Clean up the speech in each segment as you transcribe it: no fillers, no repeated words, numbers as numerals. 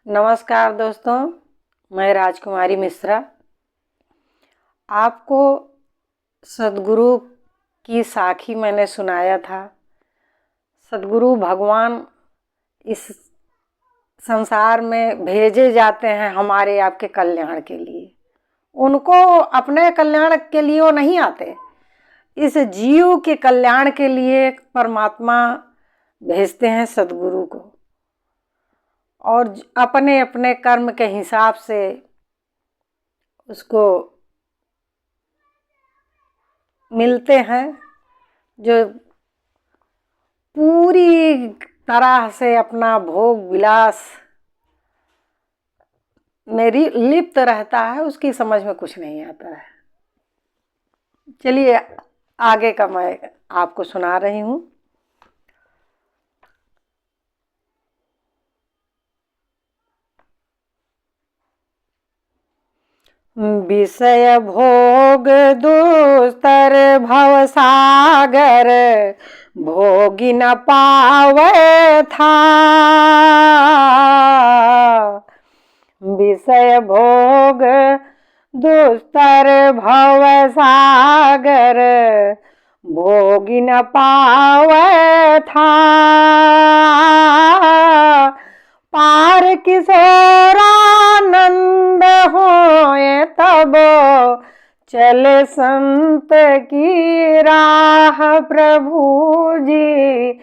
नमस्कार दोस्तों, मैं राजकुमारी मिश्रा। आपको सद्गुरु की साखी मैंने सुनाया था। सद्गुरु भगवान इस संसार में भेजे जाते हैं हमारे आपके कल्याण के लिए। उनको अपने कल्याण के लिए वो नहीं आते, इस जीव के कल्याण के लिए परमात्मा भेजते हैं सद्गुरु को, और अपने अपने कर्म के हिसाब से उसको मिलते हैं, जो पूरी तरह से अपना भोग विलास में लिप्त रहता है। उसकी समझ में कुछ नहीं आता है। चलिए आगे का मैं आपको सुना रही हूँ। विषय भोग दुस्तर भव सागर, भोगी न पावे था। विषय भोग दुस्तर भव सागर, भोगी न पावे था। पार किशोरानंद होए तब, चले संत की राह। प्रभु जी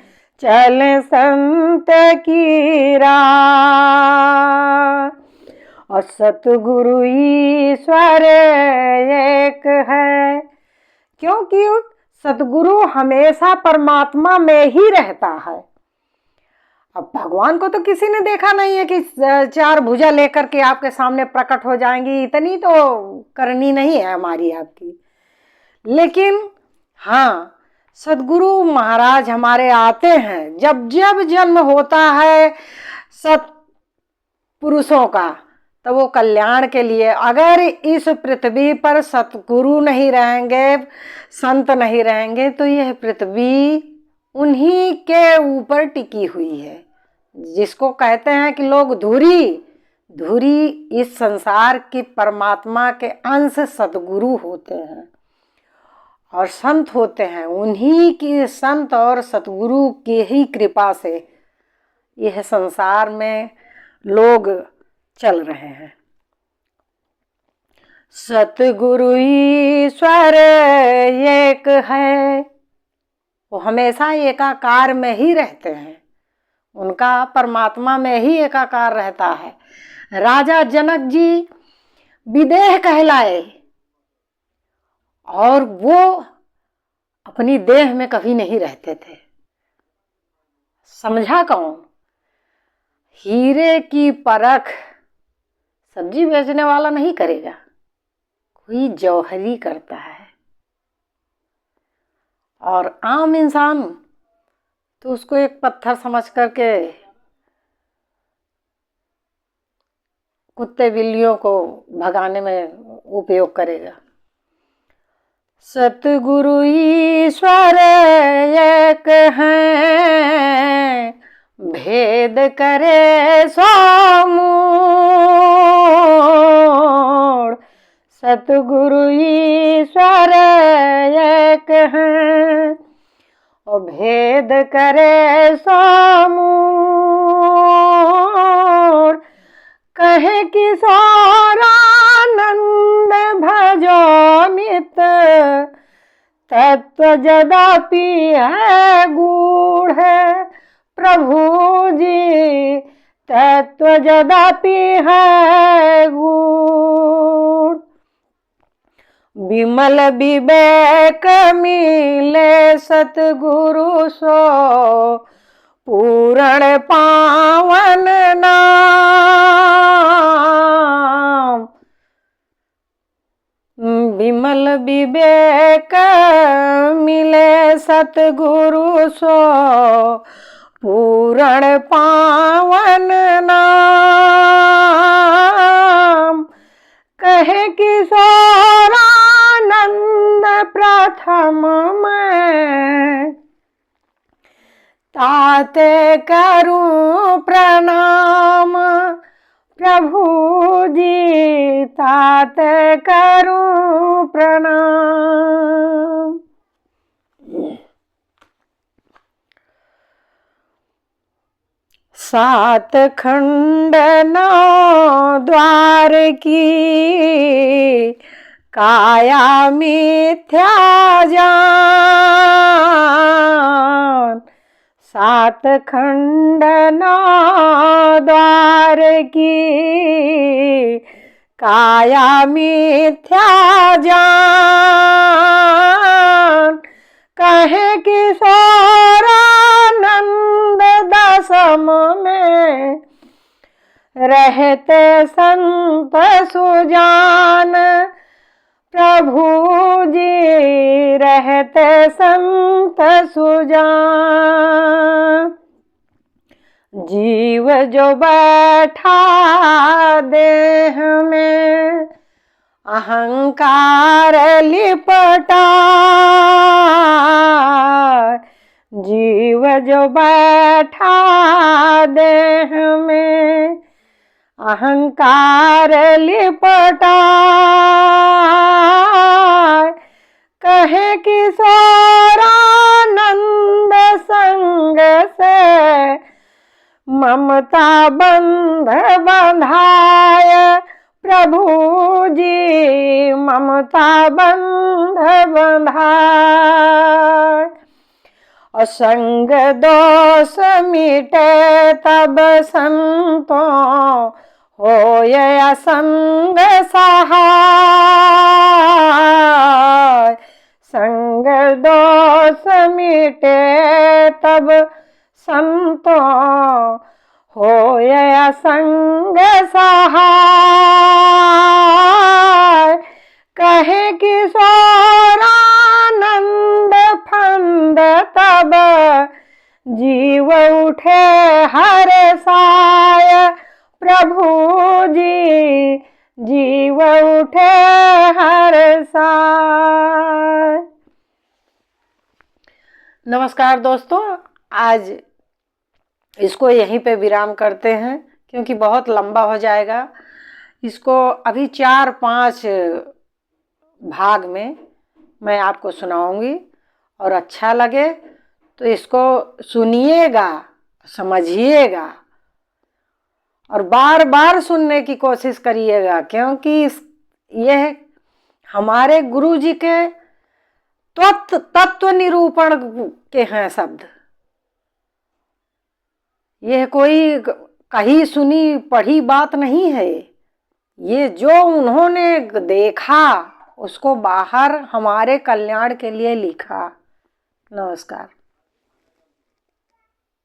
चले संत की राह। और सतगुरु ईश्वर एक है, क्योंकि सतगुरु हमेशा परमात्मा में ही रहता है। अब भगवान को तो किसी ने देखा नहीं है कि चार भुजा लेकर के आपके सामने प्रकट हो जाएंगी, इतनी तो करनी नहीं है हमारी आपकी। लेकिन हाँ, सद्गुरु महाराज हमारे आते हैं। जब जब जन्म होता है सत्पुरुषों का, तो वो कल्याण के लिए। अगर इस पृथ्वी पर सतगुरु नहीं रहेंगे, संत नहीं रहेंगे, तो यह पृथ्वी उन्हीं के ऊपर टिकी हुई है। जिसको कहते हैं कि लोग धुरी इस संसार की परमात्मा के अंश सतगुरु होते हैं और संत होते हैं। उन्हीं की संत और सतगुरु की ही कृपा से यह संसार में लोग चल रहे हैं। सतगुरु ईश्वर एक है, वो हमेशा एकाकार में ही रहते हैं। उनका परमात्मा में ही एकाकार रहता है। राजा जनक जी विदेह कहलाए, और वो अपनी देह में कभी नहीं रहते थे। समझा कौन? हीरे की परख सब्जी बेचने वाला नहीं करेगा, कोई जौहरी करता है। और आम इंसान तो उसको एक पत्थर समझ करके कुत्ते बिल्लियों को भगाने में उपयोग करेगा। सतगुरु ईश्वर एक हैं, भेद करे सो मूढ़। सतगुरु ईश्वर एक हैं, और भेद करे सो मूढ़। कहे किशोरानंद भजो नित, तत्व जदापि है गूढ़। प्रभु जी तत्व जदापि है गूढ़। विमल विवेक मिले सतगुरु सो, पूर्ण पावन नाम। विमल विवेक मिले सतगुरु सो, पूर्ण पावन नाम। कहे किशोरानंद प्रथम में, ताते करूं प्रणाम। प्रभु जी तात करूं प्रणाम। सात खंड नौ द्वार की काया मिथ्या जान। सात खंड नौ द्वार की काया मिथ्या जान। कहे किशोरानंद दसम में रहते संत सुजान। प्रभु जी रहते संत सुजान। जीव जो बैठा देह में अहंकार लिपटा। जीव जो बैठा देह में अहंकार लिपटा। कहे किशोरानंद संग से ममता बंध बंधाय। प्रभु जी ममता बंध बंधाय। असंग दोष मिटे तब संतों होय असंग सहाय। संग दोष मिटे तब संतों होय असंग सहाय। कहे किशोरानंद फंद तब जीव उठे हर साय। प्रभु जी जीव उठे हर साय। नमस्कार दोस्तों, आज इसको यहीं पे विराम करते हैं क्योंकि बहुत लंबा हो जाएगा। इसको अभी 4-5 भाग में मैं आपको सुनाऊंगी और अच्छा लगे तो इसको सुनिएगा, समझिएगा और बार बार सुनने की कोशिश करिएगा, क्योंकि यह हमारे गुरु जी के तत्व निरूपण के हैं शब्द। यह कोई कहीं सुनी पढ़ी बात नहीं है। ये जो उन्होंने देखा उसको बाहर हमारे कल्याण के लिए लिखा। नमस्कार।